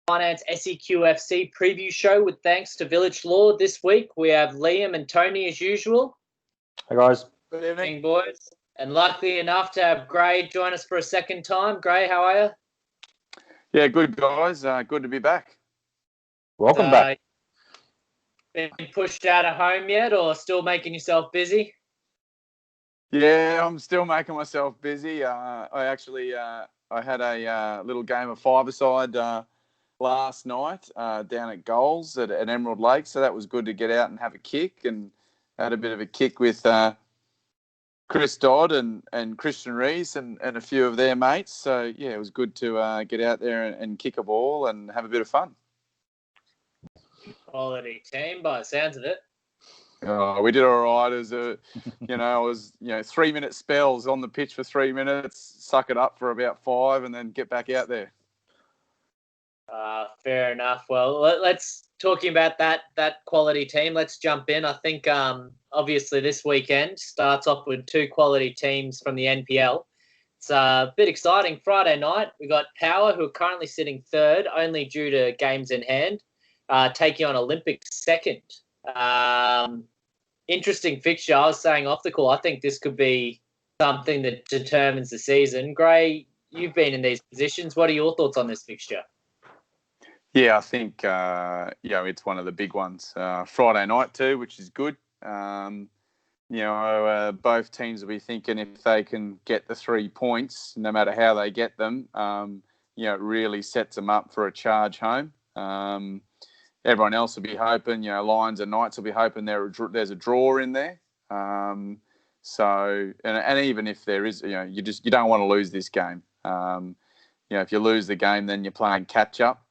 Finance SEQFC Preview Show with thanks to Vilic Law. This week we have Lliam and Tony as usual. Hey guys. Good evening, boys. And lucky enough to have Gray join us for a second time. Gray, how are you? Yeah, good guys. Good to be back. Welcome back. Been pushed out of home yet, or still making yourself busy? Yeah, I'm still making myself busy. I had a little game of five-a-side last night down at Goals at Emerald Lake, so that was good to get out and have a kick, and had a bit of a kick with Chris Dodd and Christian Rees and a few of their mates. So, yeah, it was good to get out there and kick a ball and have a bit of fun. Quality team by the sounds of it. Oh, we did all right. It was, 3-minute spells on the pitch for 3 minutes, suck it up for about 5, and then get back out there. Fair enough. Well, let's talking about that quality team. Let's jump in. I think obviously this weekend starts off with 2 quality teams from the NPL. It's a bit exciting. Friday night we got Power, who are currently sitting third, only due to games in hand, taking on Olympic second. Interesting fixture. I was saying off the call, I think this could be something that determines the season. Gray, you've been in these positions. What are your thoughts on this fixture? Yeah, I think it's one of the big ones. Friday night too, which is good. Both teams will be thinking if they can get the 3 points, no matter how they get them, it really sets them up for a charge home. Everyone else will be hoping, Lions and Knights will be hoping there's a draw in there. So even if there is, you don't want to lose this game. If you lose the game, then you're playing catch up.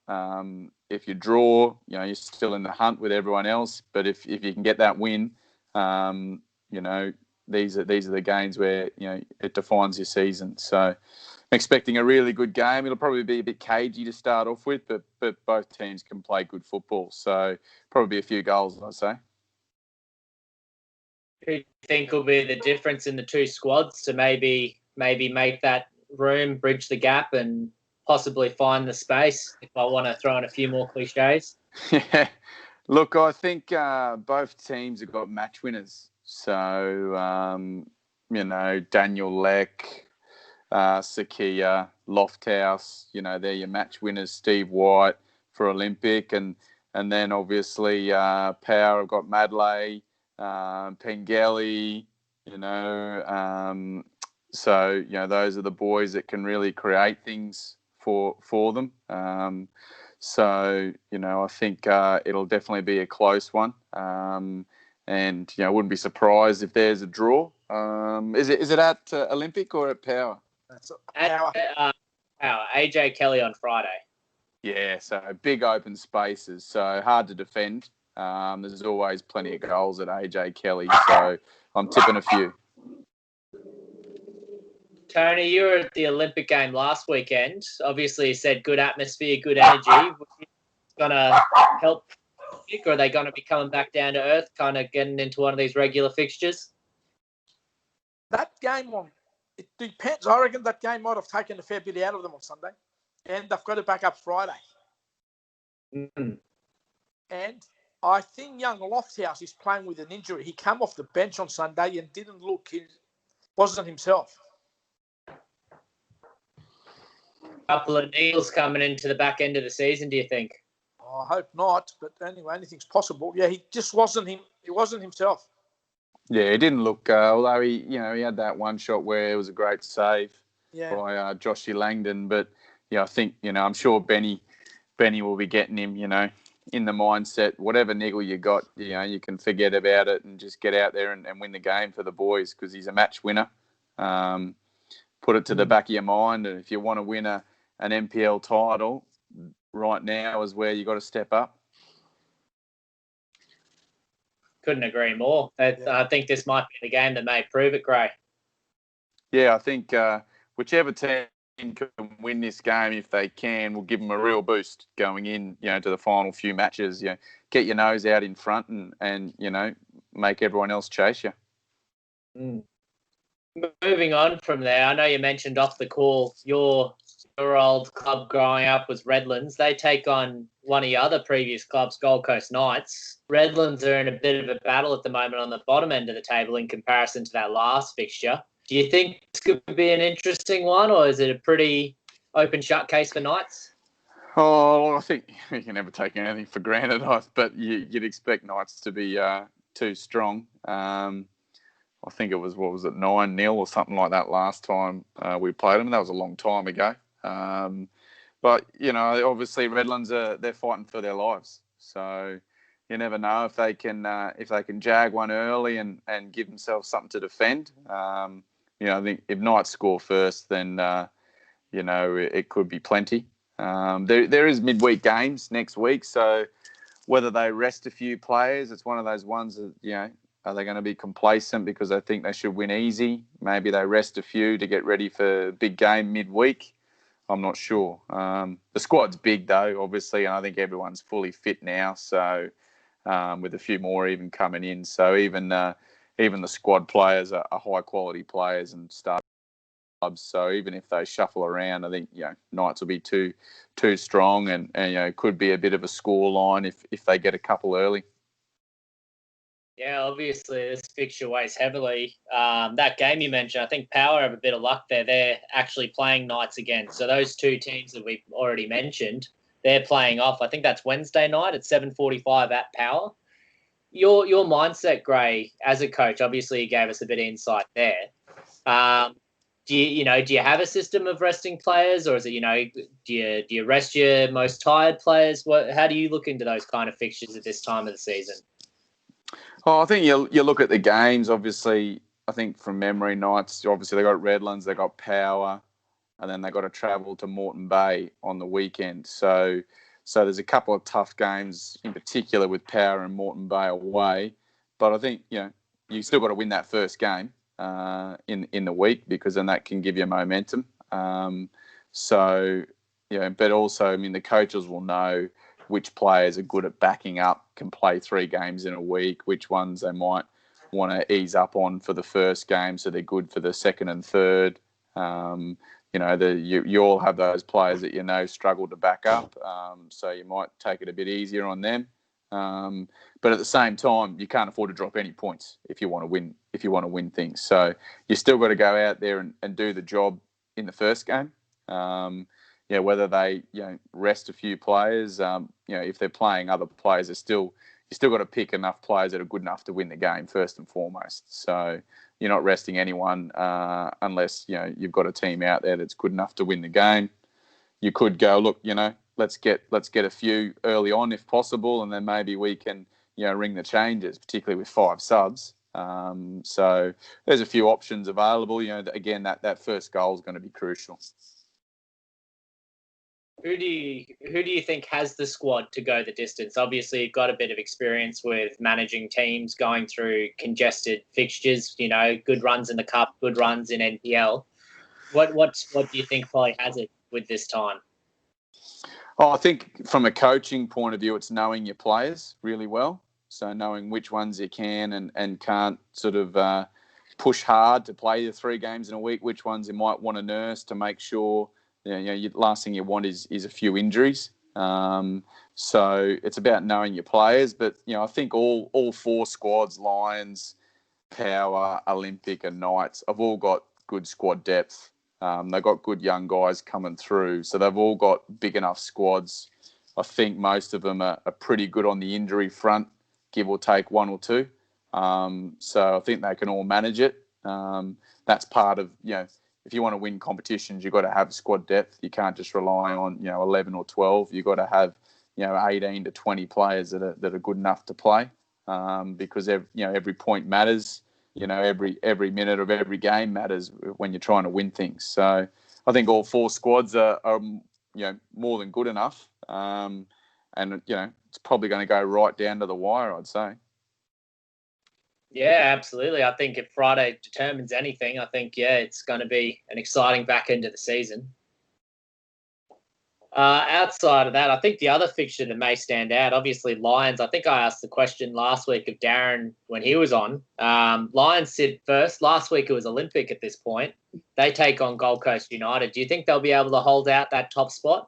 If you draw, you're still in the hunt with everyone else. But if you can get that win, these are the games where it defines your season. So I'm expecting a really good game. It'll probably be a bit cagey to start off with, but both teams can play good football. So probably a few goals, I'd say. Who do you think will be the difference in the 2 squads to maybe make that room, bridge the gap, and possibly find the space, if I want to throw in a few more cliches? Yeah. Look, I think both teams have got match winners. So, Daniel Leck, Sakia, Lofthouse, they're your match winners. Steve White for Olympic. And then obviously Power have got Madley, Pengelly, so, those are the boys that can really create things for them. I think it'll definitely be a close one. And I wouldn't be surprised if there's a draw. Is it at Olympic or at Power? Power. Power. AJ Kelly on Friday. Yeah, so big open spaces, so hard to defend. There's always plenty of goals at AJ Kelly, so I'm tipping a few. Tony, you were at the Olympic game last weekend. Obviously, you said good atmosphere, good energy. It's going to help, or are they going to be coming back down to earth, kind of getting into one of these regular fixtures? That game it depends. I reckon that game might have taken a fair bit out of them on Sunday, and they've got it back up Friday. Mm-hmm. And I think young Lofthouse is playing with an injury. He came off the bench on Sunday and didn't look, he wasn't himself. Couple of needles coming into the back end of the season, do you think? I hope not, but anyway, anything's possible. Yeah, he just wasn't him. He wasn't himself. Yeah, he didn't look. Although he had that one shot where it was a great save by Joshy Langdon. But I think I'm sure Benny will be getting him. In the mindset, whatever niggle you got, you can forget about it and just get out there and win the game for the boys because he's a match winner. Put it to the back of your mind, and if you want to win an NPL title, right now is where you got to step up. Couldn't agree more. I think this might be the game that may prove it, Gray. Yeah, I think whichever team can win this game, if they can, will give them a real boost going in, to the final few matches. Get your nose out in front and make everyone else chase you. Moving on from there, I know you mentioned off the call your old club growing up was Redlands. They take on one of your other previous clubs, Gold Coast Knights. Redlands are in a bit of a battle at the moment on the bottom end of the table in comparison to that last fixture. Do you think this could be an interesting one, or is it a pretty open shut case for Knights? Oh, I think you can never take anything for granted, but you'd expect Knights to be too strong. I think it was, 9-0 or something like that last time we played them. That was a long time ago. But, obviously Redlands, they're fighting for their lives. So you never know if they can jag one early and give themselves something to defend. I think if Knights score first, then, it could be plenty. There is midweek games next week, so whether they rest a few players, it's one of those ones that, are they going to be complacent because they think they should win easy? Maybe they rest a few to get ready for a big game midweek. I'm not sure. The squad's big, though, obviously, and I think everyone's fully fit now, so with a few more even coming in. So even the squad players are high-quality players and start clubs. So even if they shuffle around, I think Knights will be too strong, and it could be a bit of a score line if they get a couple early. Yeah, obviously this fixture weighs heavily. That game you mentioned, I think Power have a bit of luck there. They're actually playing Knights again. So those two teams that we've already mentioned, they're playing off. I think that's Wednesday night at 7:45 at Power. Your mindset, Gray, as a coach, obviously you gave us a bit of insight there. Do you have a system of resting players, or is it, do you rest your most tired players? How do you look into those kind of fixtures at this time of the season? Oh, I think you look at the games, obviously. I think from memory, Knights, obviously they got Redlands, they got Power, and then they got to travel to Moreton Bay on the weekend. So there's a couple of tough games, in particular with Power and Moreton Bay away. But I think, you still got to win that first game in the week, because then that can give you momentum. But also, the coaches will know which players are good at backing up, can play 3 games in a week, which ones they might want to ease up on for the first game so they're good for the second and third. You all have those players that struggle to back up, so you might take it a bit easier on them. But at the same time, you can't afford to drop any points if you want to win things. So you still got to go out there and do the job in the first game. Whether they rest a few players, if they're playing other players, you still got to pick enough players that are good enough to win the game first and foremost. So you're not resting anyone unless you've got a team out there that's good enough to win the game. You could go, look, let's get a few early on if possible, and then maybe we can ring the changes, particularly with 5 subs. So there's a few options available. Again, that first goal is going to be crucial. Who do you think has the squad to go the distance? Obviously, you've got a bit of experience with managing teams, going through congested fixtures, good runs in the Cup, good runs in NPL. What squad do you think probably has it with this time? Oh, I think from a coaching point of view, it's knowing your players really well. So knowing which ones you can and can't sort of push hard to play the 3 games in a week, which ones you might want to nurse to make sure. Last thing you want is a few injuries. So it's about knowing your players. But, I think all 4 squads, Lions, Power, Olympic and Knights, have all got good squad depth. They've got good young guys coming through. So they've all got big enough squads. I think most of them are pretty good on the injury front, give or take 1 or 2. So I think they can all manage it. That's part of, if you want to win competitions, you've got to have squad depth. You can't just rely on, 11 or 12. You've got to have, 18 to 20 players that are good enough to play, because every point matters. Every minute of every game matters when you're trying to win things. So I think all 4 squads are more than good enough. And it's probably going to go right down to the wire, I'd say. Yeah, absolutely. I think if Friday determines anything, I think, it's going to be an exciting back end of the season. Outside of that, I think the other fixture that may stand out, obviously Lions. I think I asked the question last week of Darren when he was on. Lions sit first. Last week it was Olympic at this point. They take on Gold Coast United. Do you think they'll be able to hold out that top spot?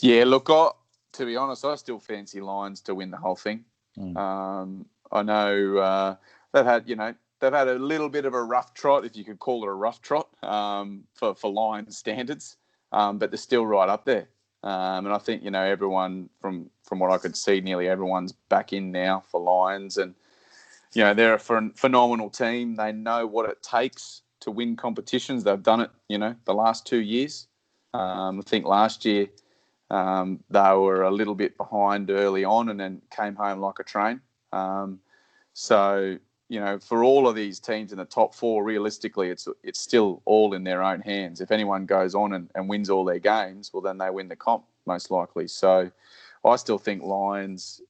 Yeah, look, to be honest, I still fancy Lions to win the whole thing. I know they've had a little bit of a rough trot, if you could call it a rough trot, for Lions standards. But they're still right up there. And I think, everyone, from what I could see, nearly everyone's back in now for Lions. And, they're a phenomenal team. They know what it takes to win competitions. They've done it, the last 2 years. I think last year they were a little bit behind early on and then came home like a train. So, for all of these teams in the top four, realistically, it's still all in their own hands. If anyone goes on and wins all their games, well, then they win the comp, most likely. So I still think Lions,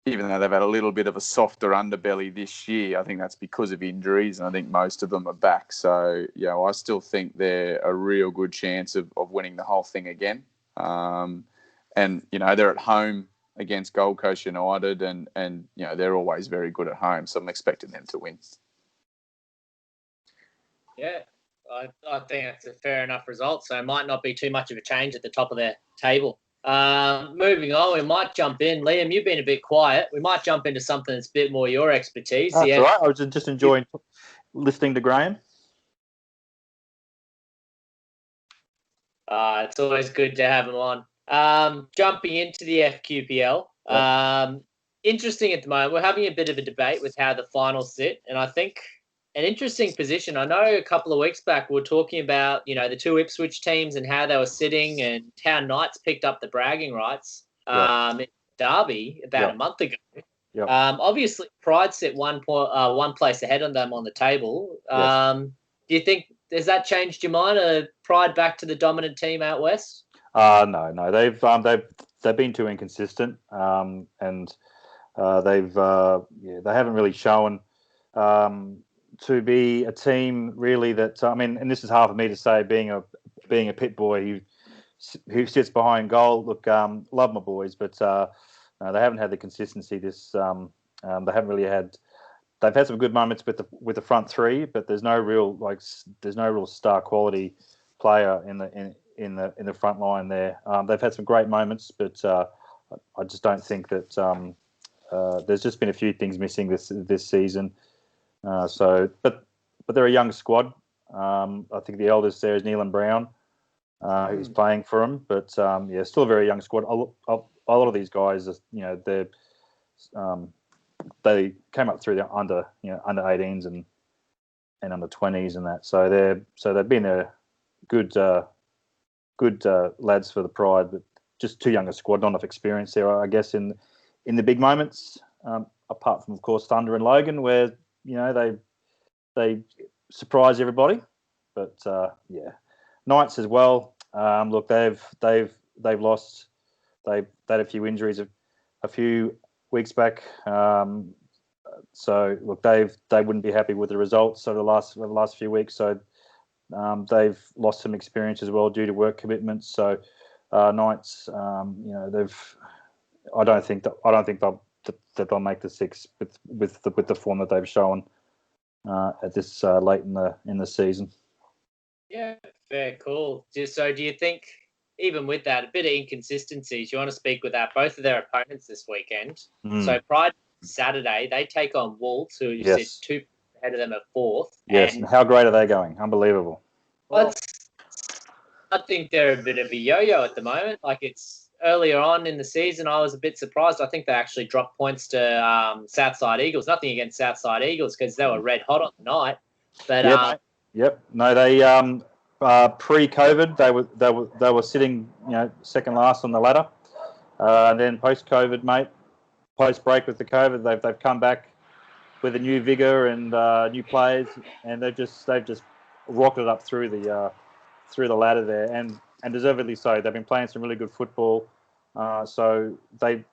even though they've had a little bit of a softer underbelly this year, I think that's because of injuries, and I think most of them are back. So, I still think they're a real good chance of winning the whole thing again. And, they're at home against Gold Coast United, and they're always very good at home, so I'm expecting them to win. Yeah, I think that's a fair enough result, so it might not be too much of a change at the top of their table. Moving on, we might jump in. Liam, you've been a bit quiet. We might jump into something that's a bit more your expertise. That's all right. I was just enjoying listening to Graeme. It's always good to have him on. Jumping into the FQPL. Interesting at the moment. We're having a bit of a debate with how the finals sit, and I think an interesting position. I know a couple of weeks back we were talking about, the two Ipswich teams and how they were sitting and how Knights picked up the bragging rights in Derby about a month ago. Obviously, Pride sit one place ahead of them on the table. Do you think, has that changed your mind? Are Pride back to the dominant team out west? No. They've been too inconsistent, and they haven't really shown to be a team really that and this is hard for me to say, being a pit boy who sits behind goal. Look, love my boys, but they haven't had the consistency. They haven't really had. They've had some good moments with the front three, but there's no real star quality player in the front line there. They've had some great moments, but I just don't think that there's just been a few things missing this season. But they're a young squad. I think the eldest there is Neelan Brown, who's playing for them. But still a very young squad. A lot of these guys, they came up through the under 18s and under 20s and that. So they've been a good lads for the Pride, but just too young a squad, not enough experience there, I guess, in the big moments. Apart from, of course, Thunder and Logan, where they surprise everybody. But Knights as well. Look, they've lost. They had a few injuries a few weeks back. So look, they wouldn't be happy with the results over the last few weeks. So they've lost some experience as well due to work commitments. So Knights, I don't think they'll make the six with the form that they've shown at this late in the season. Yeah, fair, cool. So do you think, even with that, a bit of inconsistencies, you want to speak with that, both of their opponents this weekend. So Pride Saturday, they take on Wolves, who sit 2 ahead of them at fourth. Yes, and how great are they going? Unbelievable. Well, I think they're a bit of a yo-yo at the moment. Like, it's earlier on in the season, I was a bit surprised. I think they actually dropped points to Southside Eagles. Nothing against Southside Eagles, because they were red hot on the night. But no, they pre-COVID they were sitting second last on the ladder. And then post-COVID, post-break with the COVID, they've come back with a new vigor and new players, and they've just rocketed up through the ladder there, and deservedly so. They've been playing some really good football, so they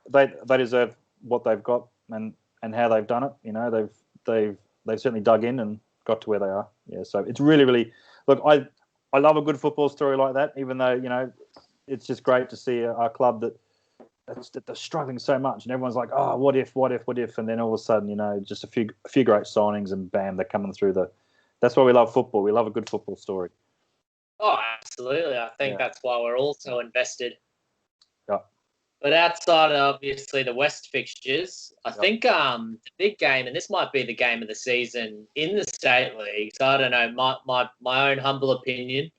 deserve what they've got and how they've done it. They've certainly dug in and got to where they are. Yeah, so it's really, really, look, I I love a good football story like that. Even though it's just great to see a club that's they're struggling so much, and everyone's like, oh, what if, and then all of a sudden, just a few great signings, and bam, they're coming through That's why we love football. We love a good football story. Oh, absolutely. I think that's why we're all so invested. Yeah. But outside of, obviously, the West fixtures, I think the big game, and this might be the game of the season in the State League, so I don't know, my own humble opinion,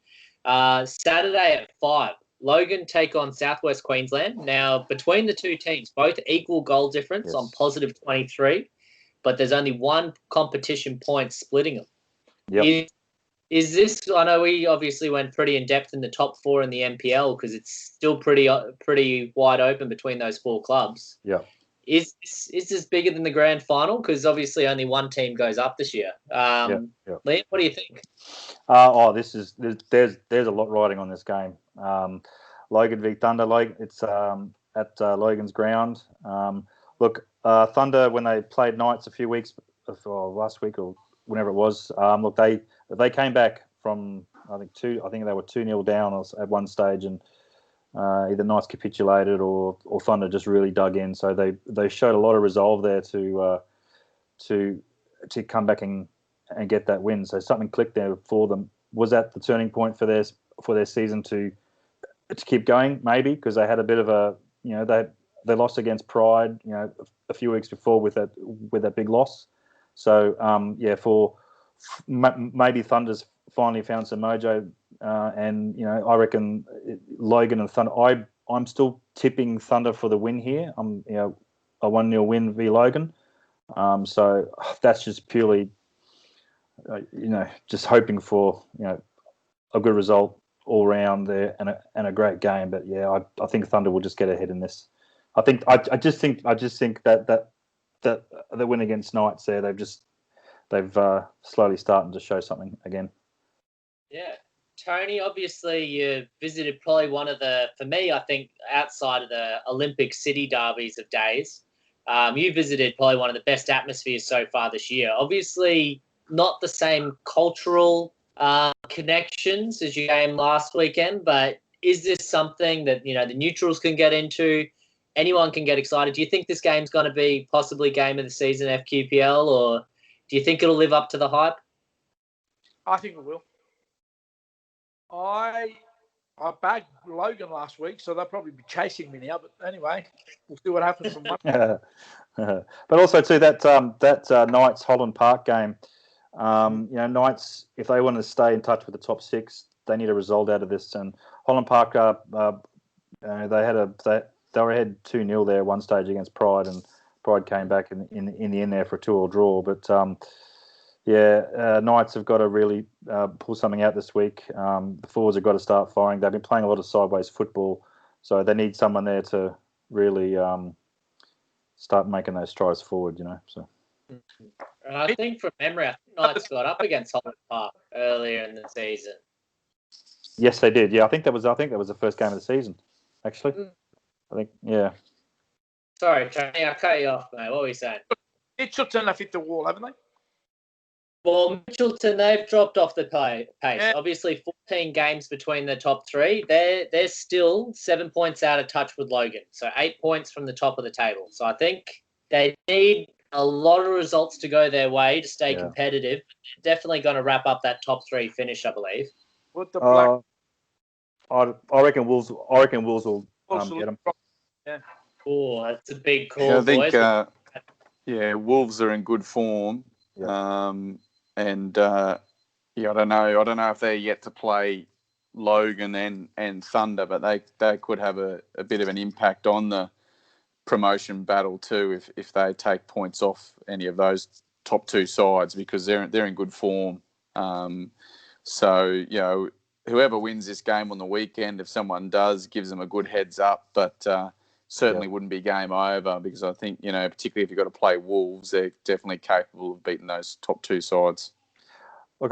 Saturday at 5, Logan take on Southwest Queensland. Now, between the two teams, both equal goal difference on positive 23, but there's only one competition point splitting them. Yep. Is this? I know we obviously went pretty in depth in the top 4 in the NPL because it's still pretty wide open between those 4 clubs. Yeah. Is this bigger than the grand final? Because obviously only one team goes up this year. Liam, what do you think? There's a lot riding on this game. Logan v Thunder. It's at Logan's ground. Look, Thunder, when they played Knights a few weeks, last week or whenever it was, they came back from I think they were 2-0 down at one stage, and either Knights capitulated or Thunder just really dug in. So they showed a lot of resolve there to come back and get that win. So something clicked there for them. Was that the turning point for their season to keep going? Maybe because they had a bit of a they lost against Pride a few weeks before with that big loss. So maybe Thunder's finally found some mojo, and I reckon Logan and Thunder. I'm still tipping Thunder for the win here. I'm a 1-0 win v Logan. So that's just purely just hoping for a good result all round there and a great game. But I think Thunder will just get ahead in this. I just think that the win against Knights there, they've slowly starting to show something again. Yeah. Tony, obviously you visited probably one of for me, I think, outside of the Olympic City derbies of days, you visited probably one of the best atmospheres so far this year. Obviously not the same cultural connections as your game last weekend, but is this something that, the neutrals can get into? Anyone can get excited. Do you think this game's going to be possibly game of the season FQPL, or do you think it'll live up to the hype? I think it will. I bagged Logan last week, so they'll probably be chasing me now. But anyway, we'll see what happens from Monday. But also too that Knights Holland Park game. Knights, if they want to stay in touch with the top 6, they need a result out of this. And Holland Park, they were ahead 2-0 there at one stage against Pride, and Pride came back in the end there for a 2-2 draw. But Knights have got to really pull something out this week. The forwards have got to start firing. They've been playing a lot of sideways football, so they need someone there to really start making those strides forward. So. And I think from memory, I think Knights got up against Holland Park earlier in the season. Yes, they did. Yeah, I think that was the first game of the season, actually. I think, yeah. Sorry, Tony, I cut you off, mate. What were you saying? Mitchelton have hit the wall, haven't they? Well, Mitchelton, they've dropped off the pace. Yeah. Obviously, 14 games between the top 3. They're still 7 points out of touch with Logan, so 8 points from the top of the table. So I think they need a lot of results to go their way to stay competitive. They're definitely going to wrap up that top 3 finish, I believe. With the black, I reckon Wolves will get them. Yeah. Oh, that's a big call, I think, boys. Wolves are in good form. Yeah. And I don't know if they're yet to play Logan and Thunder, but they could have a bit of an impact on the promotion battle too if they take points off any of those top 2 sides, because they're in good form. So whoever wins this game on the weekend, if someone does, gives them a good heads up, but certainly wouldn't be game over, because I think, particularly if you've got to play Wolves, they're definitely capable of beating those top 2 sides. I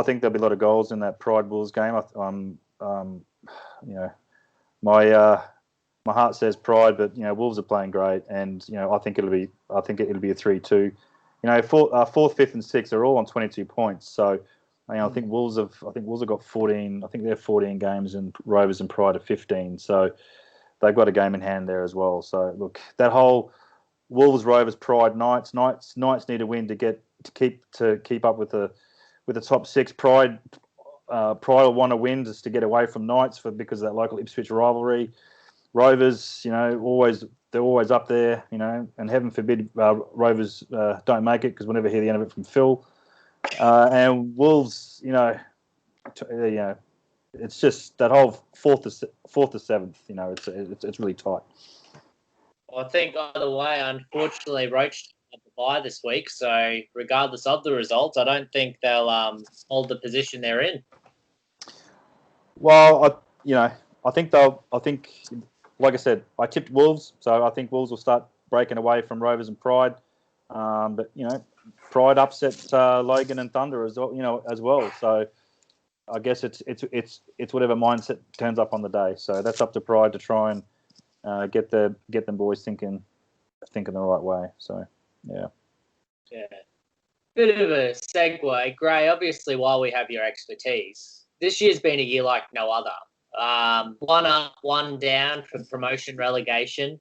think there'll be a lot of goals in that Pride Wolves game. My heart says Pride, but Wolves are playing great, and I think it'll be a 3-2. 4th, 5th, and 6th are all on 22 points, so I think Wolves have got 14. I think they're 14 games, and Rovers and Pride are 15. So they've got a game in hand there as well. So look, that whole Wolves, Rovers, Pride, Knights need a win to keep up with the top six. Pride will want to win just to get away from Knights because of that local Ipswich rivalry. Rovers, they're always up there, and heaven forbid Rovers don't make it, because we'll never hear the end of it from Phil. And Wolves, it's just that whole fourth to seventh. It's really tight. I think either way, unfortunately, Roach had to buy this week. So regardless of the results, I don't think they'll hold the position they're in. Well, I think like I said, I tipped Wolves, so I think Wolves will start breaking away from Rovers and Pride. But Pride upset Logan and Thunder as well. So I guess it's whatever mindset turns up on the day. So that's up to Pride to try and get them boys thinking the right way. So yeah. Bit of a segue, Gray. Obviously, while we have your expertise, this year's been a year like no other. One up, one down from promotion relegation.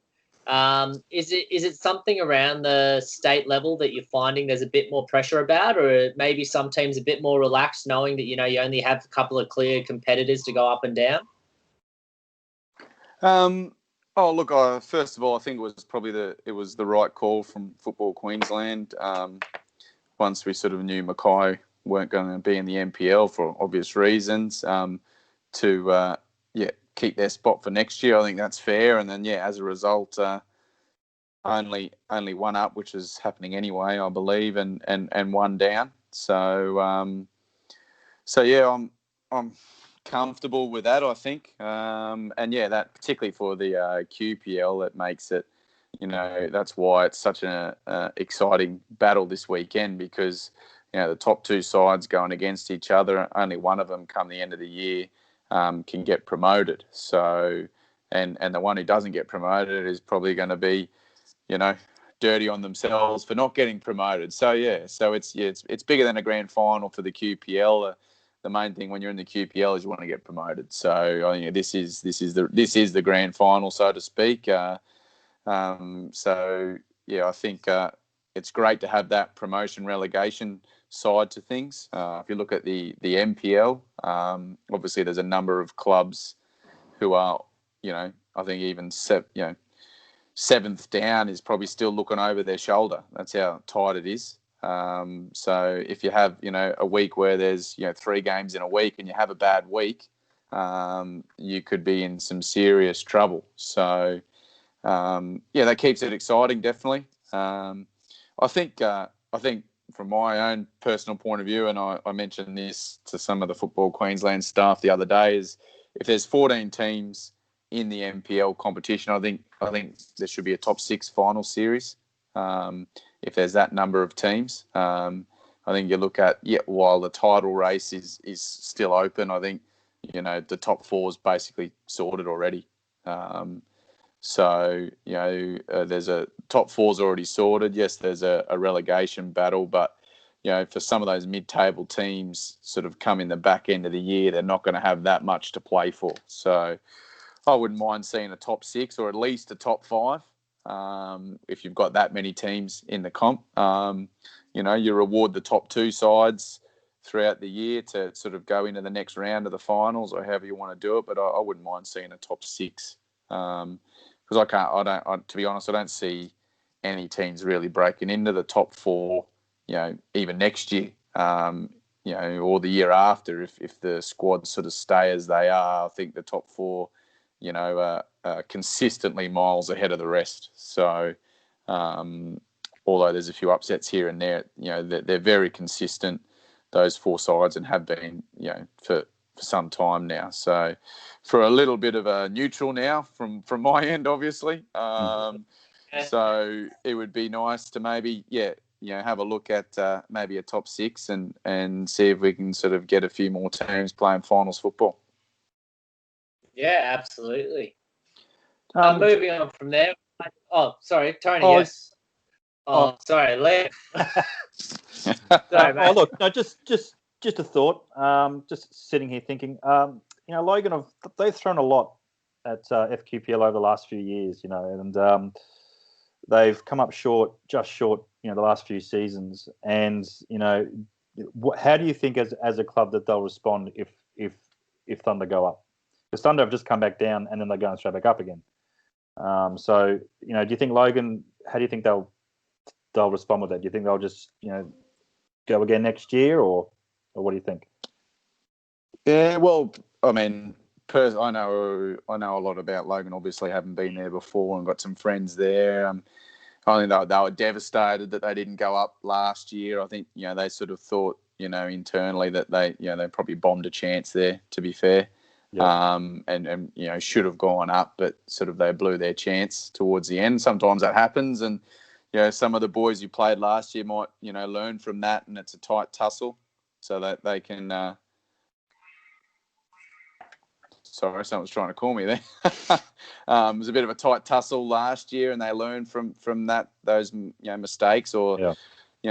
Is it something around the state level that you're finding there's a bit more pressure about, or maybe some teams a bit more relaxed, knowing that you only have a couple of clear competitors to go up and down? First of all, I think it was probably the right call from Football Queensland. Once we sort of knew Mackay weren't going to be in the NPL for obvious reasons, to keep their spot for next year. I think that's fair. And then as a result, only one up, which is happening anyway, I believe, and one down. So I'm comfortable with that, I think. That particularly for the QPL, it makes it, that's why it's such an exciting battle this weekend, because the top two sides going against each other, only one of them come the end of the year can get promoted. So, and the one who doesn't get promoted is probably going to be, dirty on themselves for not getting promoted. So it's bigger than a grand final for the QPL. The main thing when you're in the QPL is you want to get promoted. So I think this is the grand final, so to speak. I think it's great to have that promotion relegation side to things. If you look at the NPL, obviously there's a number of clubs who are, I think even seventh down is probably still looking over their shoulder. That's how tight it is. So if you have, a week where there's, 3 games in a week and you have a bad week, you could be in some serious trouble. So, that keeps it exciting, definitely. I think from my own personal point of view, and I mentioned this to some of the Football Queensland staff the other day, is if there's 14 teams in the NPL competition, I think there should be a top 6 final series. If there's that number of teams, I think you look at while the title race is still open, I think the top 4 is basically sorted already. There's a top 4's already sorted. Yes, there's a relegation battle, but for some of those mid-table teams sort of come in the back end of the year, they're not going to have that much to play for. So I wouldn't mind seeing a top 6 or at least a top 5. If you've got that many teams in the comp, you reward the top 2 sides throughout the year to sort of go into the next round of the finals, or however you want to do it. But I wouldn't mind seeing a top 6. Because to be honest, I don't see any teams really breaking into the top 4, even next year, or the year after. If the squads sort of stay as they are, I think the top 4, consistently miles ahead of the rest. So, although there's a few upsets here and there, they're very consistent, those 4 sides, and have been, for some time now. So for a little bit of a neutral now from my end, obviously. So it would be nice to maybe, have a look at maybe a top 6 and see if we can sort of get a few more teams playing finals football. Yeah, absolutely. Moving on from there. Oh, sorry, Tony. Yes. Oh, sorry, Liam. Sorry, mate. Look, no, just just a thought. Just sitting here thinking, Logan, they've thrown a lot at FQPL over the last few years, and they've come up just short, the last few seasons. And how do you think as a club that they'll respond if Thunder go up? Because Thunder have just come back down and then they're going straight back up again. So do you think Logan? How do you think they'll respond with that? Do you think they'll just go again next year, or what do you think? Yeah, well, I mean, I know a lot about Logan. Obviously, haven't been there before and got some friends there. I think they were devastated that they didn't go up last year. I think they sort of thought internally that they probably bombed a chance there. To be fair, and should have gone up, but sort of they blew their chance towards the end. Sometimes that happens, and some of the boys who played last year might learn from that, and it's a tight tussle, so that they can. Sorry, someone's trying to call me there. It was a bit of a tight tussle last year, and they learned from those mistakes or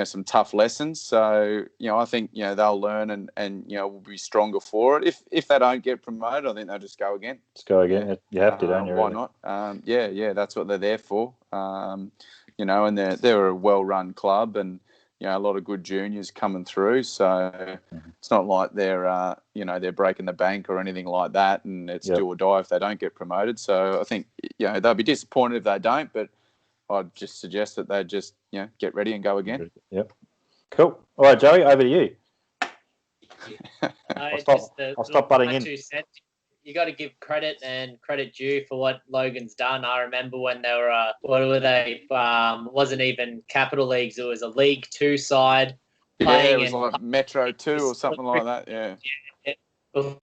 some tough lessons. So I think they'll learn and will be stronger for it. If they don't get promoted, I think they'll just go again. Just go again. You have to, don't you? Why not? That's what they're there for. And they're a well-run club, and a lot of good juniors coming through. So it's not like they're they're breaking the bank or anything like that, and it's do or die if they don't get promoted. So I think they'll be disappointed if they don't, but I'd just suggest that they just get ready and go again. Yep. Cool. All right, Joey, over to you. I'll stop butting in. You got to give credit and credit due for what Logan's done. I remember when they were, what were they? Wasn't even Capital Leagues. It was a League 2 side. Yeah, it was like Metro 2 or something like that. Yeah.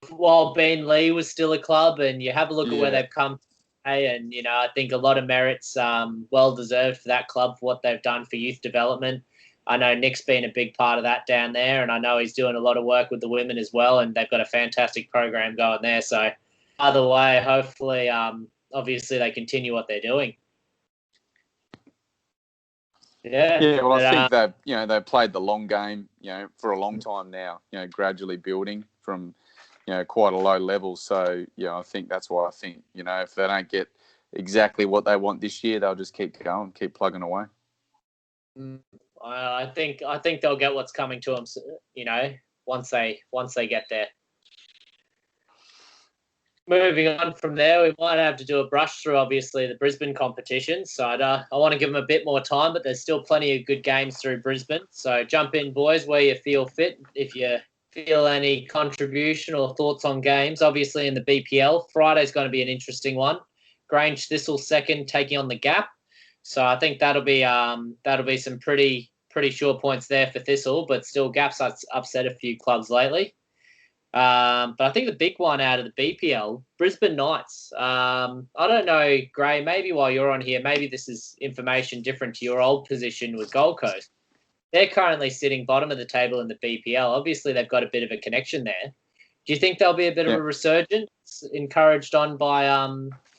While Ben Lee was still a club, and you have a look at where they've come today, and I think a lot of merits well deserved for that club for what they've done for youth development. I know Nick's been a big part of that down there, and I know he's doing a lot of work with the women as well, and they've got a fantastic program going there. So either way, hopefully, obviously they continue what they're doing. Yeah, well, I think they've played the long game, for a long time now, gradually building from, quite a low level. So, I think that's why I think, if they don't get exactly what they want this year, they'll just keep going, keep plugging away. I think they'll get what's coming to them, once they get there. Moving on from there, we might have to do a brush through, obviously, the Brisbane competition. So I want to give them a bit more time, but there's still plenty of good games through Brisbane. So jump in, boys, where you feel fit. If you feel any contribution or thoughts on games, obviously in the BPL, Friday's going to be an interesting one. Grange Thistle second, taking on the Gap. So I think that'll be some pretty sure points there for Thistle, but still Gap's upset a few clubs lately. But I think the big one out of the BPL, Brisbane Knights. I don't know, Gray, maybe while you're on here, maybe this is information different to your old position with Gold Coast. They're currently sitting bottom of the table in the BPL. Obviously, they've got a bit of a connection there. Do you think there'll be a bit of a resurgence encouraged on by,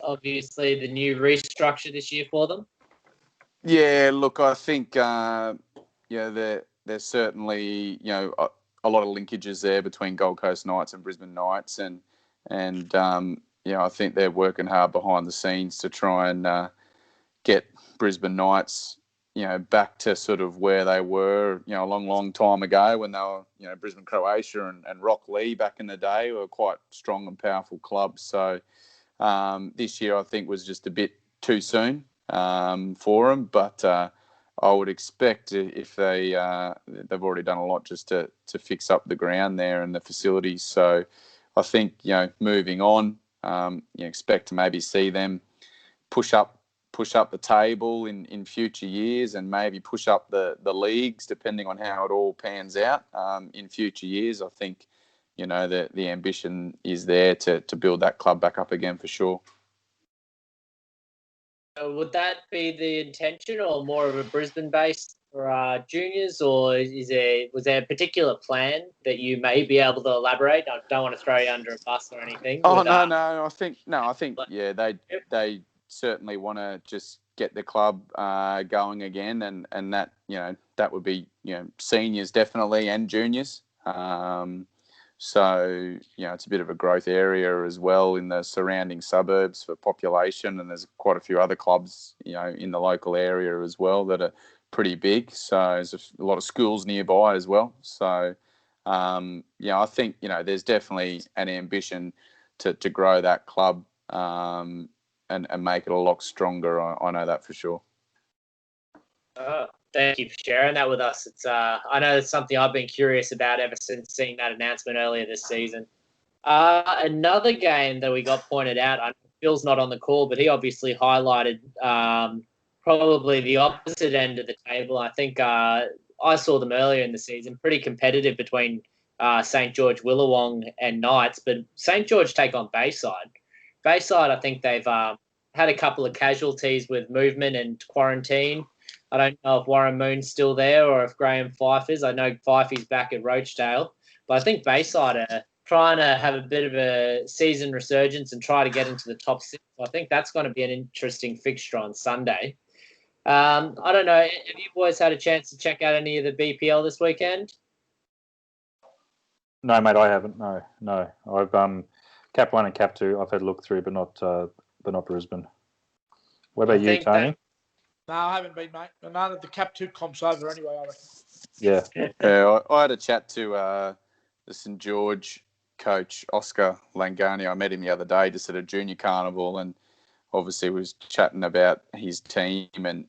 obviously, the new restructure this year for them? Yeah, look, I think, there's certainly, a lot of linkages there between Gold Coast Knights and Brisbane Knights, and I think they're working hard behind the scenes to try and get Brisbane Knights, back to sort of where they were, a long time ago when they were, Brisbane Croatia and Rock Lee back in the day were quite strong and powerful clubs. So this year I think was just a bit too soon for them, but I would expect if they've already done a lot just to fix up the ground there and the facilities. So I think, moving on, expect to maybe see them push up the table in future years, and maybe push up the leagues depending on how it all pans out in future years. I think, the ambition is there to build that club back up again for sure. Would that be the intention, or more of a Brisbane-based for juniors, or was there a particular plan that you may be able to elaborate? I don't want to throw you under a bus or anything. Oh, no. I think they certainly want to just get the club going again, and that that would be seniors definitely and juniors. So, it's a bit of a growth area as well in the surrounding suburbs for population. And there's quite a few other clubs, in the local area as well that are pretty big. So there's a lot of schools nearby as well. So, I think, there's definitely an ambition to grow that club and make it a lot stronger. I know that for sure. Thank you for sharing that with us. It's I know it's something I've been curious about ever since seeing that announcement earlier this season. Another game that we got pointed out, I know Phil's not on the call, but he obviously highlighted probably the opposite end of the table. I think I saw them earlier in the season, pretty competitive between St. George, Willawong and Knights, but St. George take on Bayside. Bayside, I think they've had a couple of casualties with movement and quarantine. I don't know if Warren Moon's still there or if Graham Fife is. I know Fifey's back at Roachdale. But I think Bayside are trying to have a bit of a season resurgence and try to get into the top six. I think that's going to be an interesting fixture on Sunday. I don't know. Have you boys had a chance to check out any of the BPL this weekend? No, mate, I haven't. No. I've Cap 1 and Cap 2 I've had a look through, but not Brisbane. What about you, Tony? No, I haven't been, mate. None of the Cap 2 comps over anyway, I reckon. Yeah. I had a chat to the St. George coach, Oscar Langani. I met him the other day just at a junior carnival, and obviously was chatting about his team and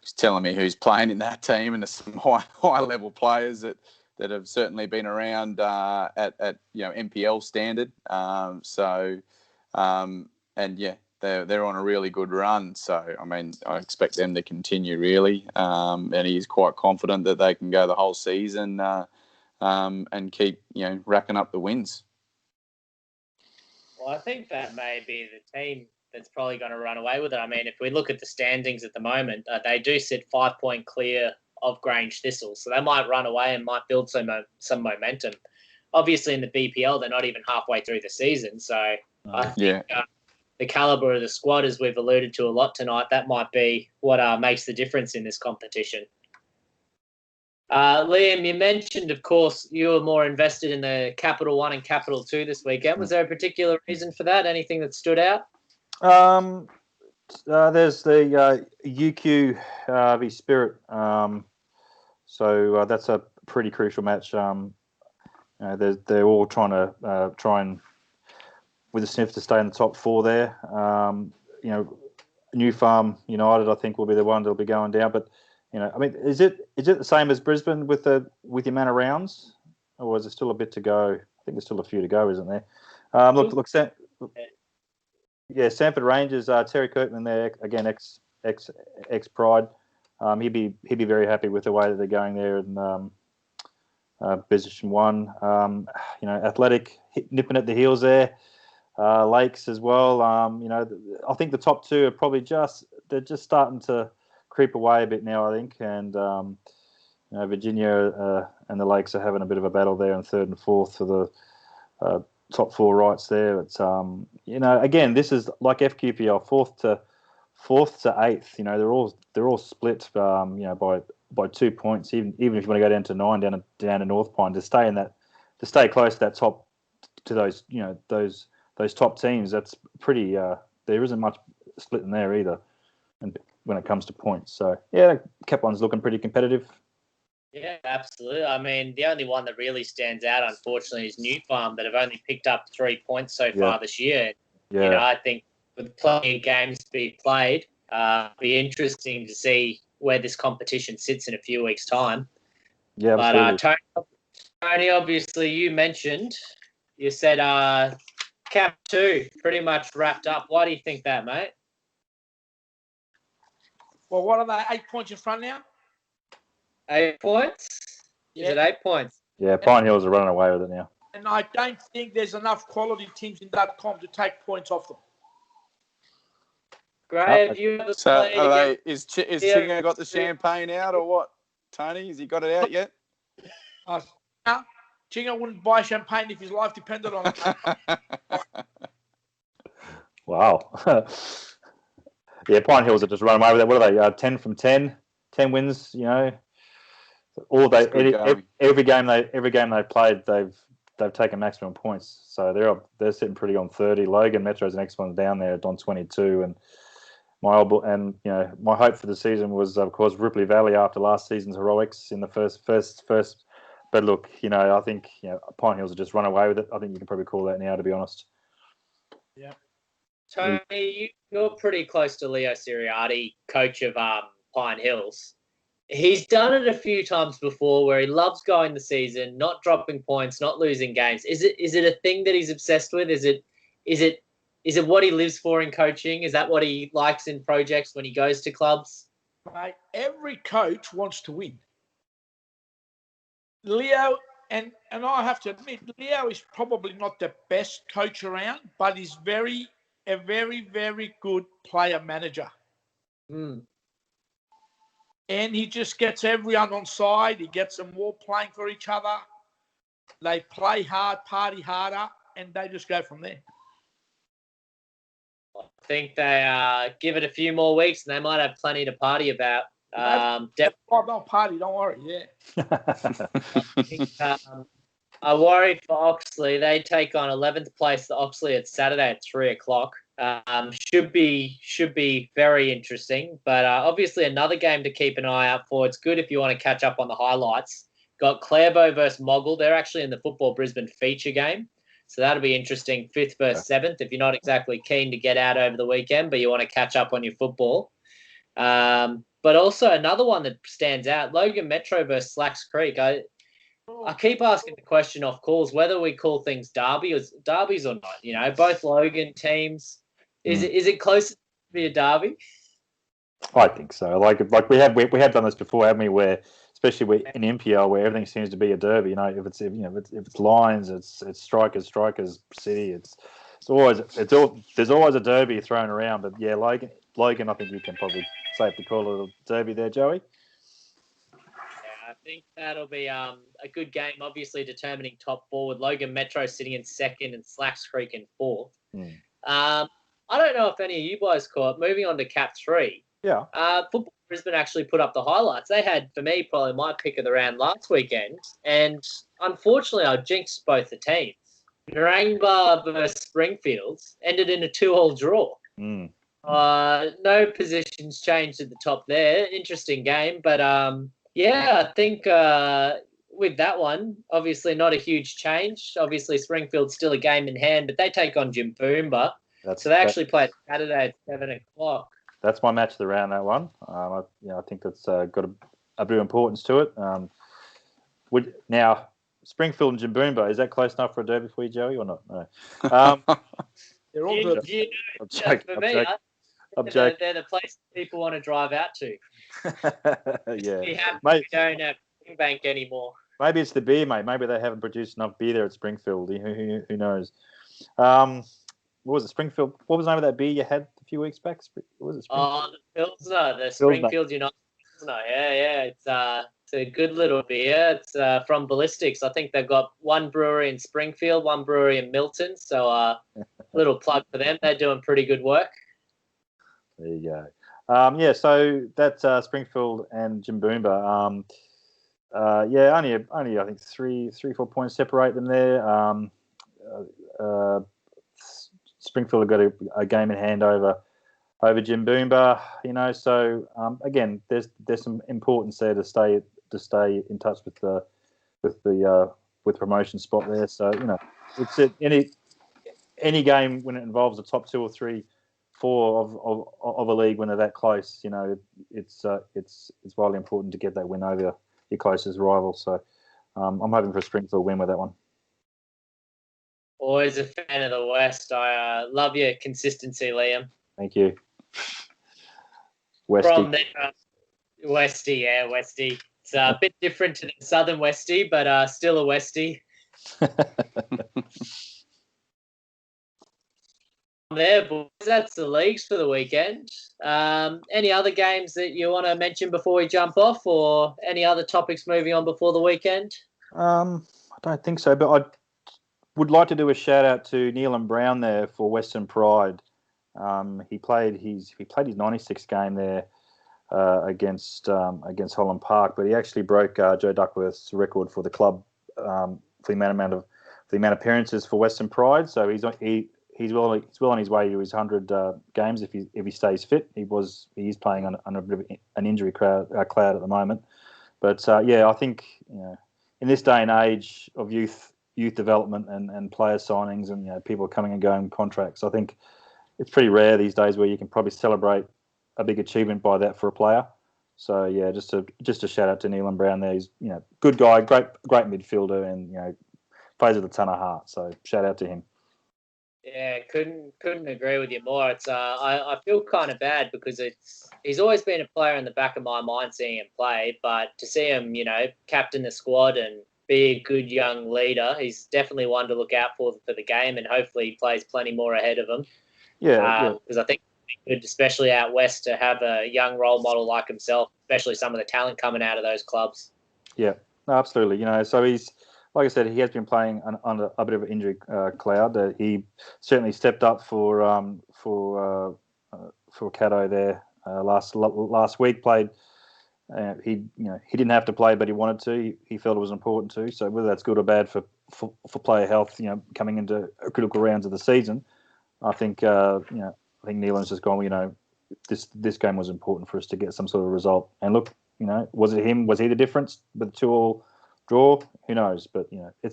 he's telling me who's playing in that team, and there's some high-level players that have certainly been around at NPL standard. They're on a really good run. So, I mean, I expect them to continue, really. And he's quite confident that they can go the whole season and keep, racking up the wins. Well, I think that may be the team that's probably going to run away with it. I mean, if we look at the standings at the moment, they do sit 5 point clear of Grange Thistle. So they might run away and might build some momentum. Obviously, in the BPL, they're not even halfway through the season. So I think the calibre of the squad, as we've alluded to a lot tonight, that might be what makes the difference in this competition. Lliam, you mentioned, of course, you were more invested in the Capital 1 and Capital 2 this weekend. Was there a particular reason for that? Anything that stood out? There's the UQ v Spirit. So that's a pretty crucial match. They're all trying to with a sniff to stay in the top four there. New Farm United, I think, will be the one that'll be going down. But I mean, is it the same as Brisbane with the amount of rounds, or is there still a bit to go? I think there's still a few to go, isn't there? Sanford Rangers, Terry Kirkman there again, ex Pride. He'd be very happy with the way that they're going there in position 1. Athletic nipping at the heels there. Lakes as well. I think the top two are probably just starting to creep away a bit now, I think, and Virginia and the Lakes are having a bit of a battle there in 3rd and 4th for the top 4 rights there. It's again, this is like FQPL, 4th to 8th. They're all split by 2 points. Even if you want to go down to 9 down to North Pine, to stay close to that top, to those top teams, that's pretty. There isn't much split in there either, and when it comes to points. So Cap 1's looking pretty competitive. Yeah, absolutely. I mean, the only one that really stands out, unfortunately, is New Farm, that have only picked up 3 points so far this year. Yeah. I think with plenty of games to be played, it'll be interesting to see where this competition sits in a few weeks' time. Yeah, but Tony, obviously, you said Cap 2 pretty much wrapped up. Why do you think that, mate? Well, what are they, 8 points in front now? 8 points? Yeah. Is it 8 points? Yeah, Pine Hills are running away with it now. And I don't think there's enough quality teams in that comp to take points off them. Great. Is Chingo got the champagne out or what? Tony, has he got it out yet? Chingo wouldn't buy champagne if his life depended on it. Wow. Yeah, Pine Hills are just running away with it. What are they? 10 from 10. 10 wins, every game they played, they've taken maximum points. So they're sitting pretty on 30. Logan Metro's the next one down there on 22, and my hope for the season was, of course, Ripley Valley after last season's heroics in the first. But look, I think Pine Hills have just run away with it. I think you can probably call that now, to be honest. Yeah. Tony, you're pretty close to Leo Siriardi, coach of Pine Hills. He's done it a few times before where he loves going the season, not dropping points, not losing games. Is it a thing that he's obsessed with? Is it what he lives for in coaching? Is that what he likes in projects when he goes to clubs? Mate, every coach wants to win. Leo, and I have to admit, Leo is probably not the best coach around, but he's a very, very good player manager. And he just gets everyone on side. He gets them all playing for each other. They play hard, party harder, and they just go from there. I think they give it a few more weeks and they might have plenty to party about. Don't party, don't worry, yeah. I worry for Oxley. They take on 11th place the Oxley at Saturday at 3:00. Should be very interesting, but obviously another game to keep an eye out for. It's good if you want to catch up on the highlights. Got Clairvaux versus Moggle. They're actually in the Football Brisbane feature game, so that'll be interesting. 5th versus 7th. If you're not exactly keen to get out over the weekend, but you want to catch up on your football. But also another one that stands out: Logan Metro versus Slacks Creek. I keep asking the question off calls whether we call things derbies or not. Both Logan teams. Is it close to be a derby? I think so. Like we have done this before, haven't we? Where especially in NPL, where everything seems to be a derby. If it's Lions, it's Strikers, City. There's always a derby thrown around. But yeah, Logan, I think you can probably safely call it a derby there, Joey. I think that'll be a good game, obviously determining top four with Logan Metro sitting in 2nd and Slacks Creek in 4th. I don't know if any of you guys caught. Moving on to Cap 3. Yeah. Football Brisbane actually put up the highlights. They had, for me, probably my pick of the round last weekend. And unfortunately, I jinxed both the teams. Narangba versus Springfield ended in a 2-2 draw. No positions changed at the top there. Interesting game. But I think with that one, obviously not a huge change. Obviously, Springfield's still a game in hand, but they take on Jimboomba. So they actually play Saturday at 7:00. That's my match of the round, that one. I think that's got a bit of importance to it. Now, Springfield and Jimboomba, is that close enough for a derby for you, Joey, or not? No. They're all good. I'm joking. They're the places people want to drive out to. Yeah. We don't have Bank anymore. Maybe it's the beer, mate. Maybe they haven't produced enough beer there at Springfield. Who knows? What was it, Springfield? What was the name of that beer you had a few weeks back? What was it? The Pilsner, the Springfield United Pilsner. Yeah. It's a good little beer. It's from Ballistics. I think they've got one brewery in Springfield, one brewery in Milton. So little plug for them. They're doing pretty good work. There you go. So that's Springfield and Jimboomba. Only I think 3-4 points separate them there. Springfield have got a game in hand over Jimboomba, So again, there's some importance there to stay in touch with promotion spot there. So it's any game when it involves the top 2 or 3, 4 of a league when they're that close. It's vitally important to get that win over your closest rival. So I'm hoping for a Springfield win with that one. Always a fan of the West. I love your consistency, Liam. Thank you. Westie. From there, Westie. It's a bit different to the Southern Westie, but still a Westie. There, boys, that's the leagues for the weekend. Any other games that you want to mention before we jump off, or any other topics moving on before the weekend? I don't think so, but I would like to do a shout out to Lliam Brown there for Western Pride. He played his 96th game there against Holland Park, but he actually broke Joe Duckworth's record for the club for the amount of appearances for Western Pride. So he's well on his way to his 100 games if he stays fit. He is playing on a bit of an injury cloud at the moment. But I think in this day and age of youth development and player signings and people coming and going contracts, I think it's pretty rare these days where you can probably celebrate a big achievement by that for a player. So just a shout out to Lliam Brown there. He's good guy, great midfielder, and plays with a ton of heart. So shout out to him. Yeah, couldn't agree with you more. It's I feel kind of bad because he's always been a player in the back of my mind seeing him play, but to see him, captain the squad and be a good young leader, he's definitely one to look out for the game, and hopefully he plays plenty more ahead of him. Yeah, because I think it's good, especially out west, to have a young role model like himself, especially some of the talent coming out of those clubs. Yeah, no, absolutely. So he's, like I said, he has been playing under a bit of an injury cloud. He certainly stepped up for Caddo there last week. Played. He didn't have to play, but he wanted to. He felt it was important to. So whether that's good or bad for player health, coming into critical rounds of the season, I think Nealon's just gone. This game was important for us to get some sort of result. And look, was it him? Was he the difference with the 2-2 draw? Who knows? But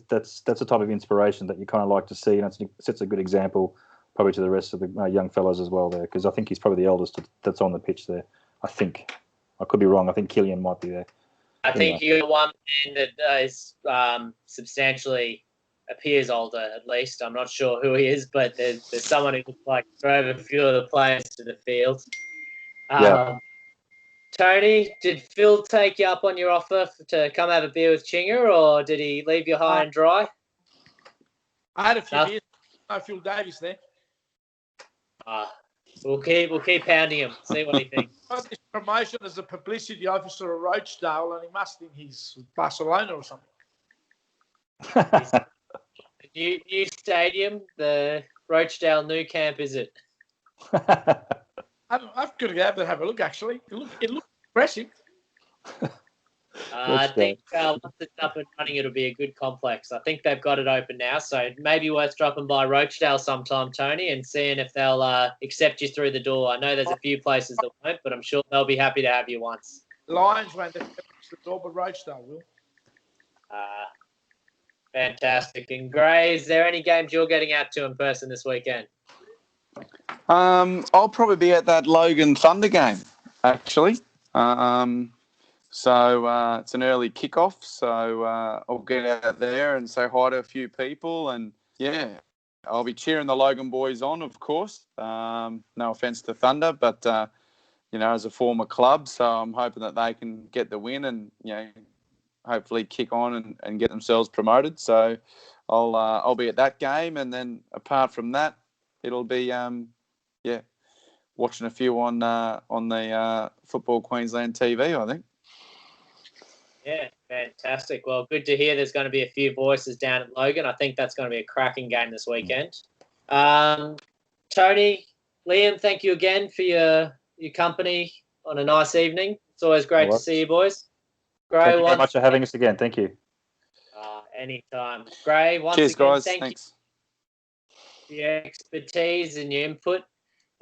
that's the type of inspiration that you kind of like to see, and it sets a good example probably to the rest of the young fellows as well there, because I think he's probably the eldest that's on the pitch there. I think I could be wrong. I think Cillian might be there. I think you got one man that is substantially appears older, at least. I'm not sure who he is, but there's someone who looks like drove a few of the players to the field. Tony, did Phil take you up on your offer to come have a beer with Chinga, or did he leave you high and dry? I had a few beers. No Phil Davis there. We'll keep pounding him. See what he thinks. Got this promotion as a publicity officer at Rochdale, and he must think he's Barcelona or something. New stadium, the Rochdale Nou Camp, is it? I've got to go over and have a look, actually. It looks impressive. I think once it's up and running, it'll be a good complex. I think they've got it open now, so maybe worth dropping by Rochdale sometime, Tony, and seeing if they'll accept you through the door. I know there's a few places that won't, but I'm sure they'll be happy to have you once. Lions won't accept the door, but Rochdale will. Fantastic. And Gray, is there any games you're getting out to in person this weekend? I'll probably be at that Logan Thunder game, actually. So it's an early kickoff, so I'll get out there and say hi to a few people, and I'll be cheering the Logan boys on, of course. No offence to Thunder, but as a former club, so I'm hoping that they can get the win and hopefully kick on and get themselves promoted. So I'll be at that game, and then apart from that, it'll be watching a few on the Football Queensland TV, I think. Yeah, fantastic. Well, good to hear there's going to be a few voices down at Logan. I think that's going to be a cracking game this weekend. Tony, Lliam, thank you again for your company on a nice evening. It's always great to see you, boys. Gray, thank you very much for having us again. Thank you. Anytime. Gray, once Cheers, again, guys. thank Thanks. you for your expertise and your input.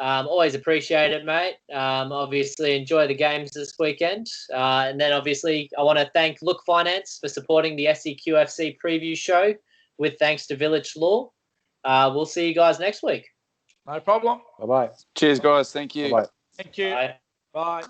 Always appreciate it, mate. Obviously, enjoy the games this weekend. And then, obviously, I want to thank Look Finance for supporting the SEQFC Preview Show, with thanks to Vilic Law. We'll see you guys next week. No problem. Bye-bye. Cheers, guys. Thank you. Bye-bye. Thank you. Bye. Bye.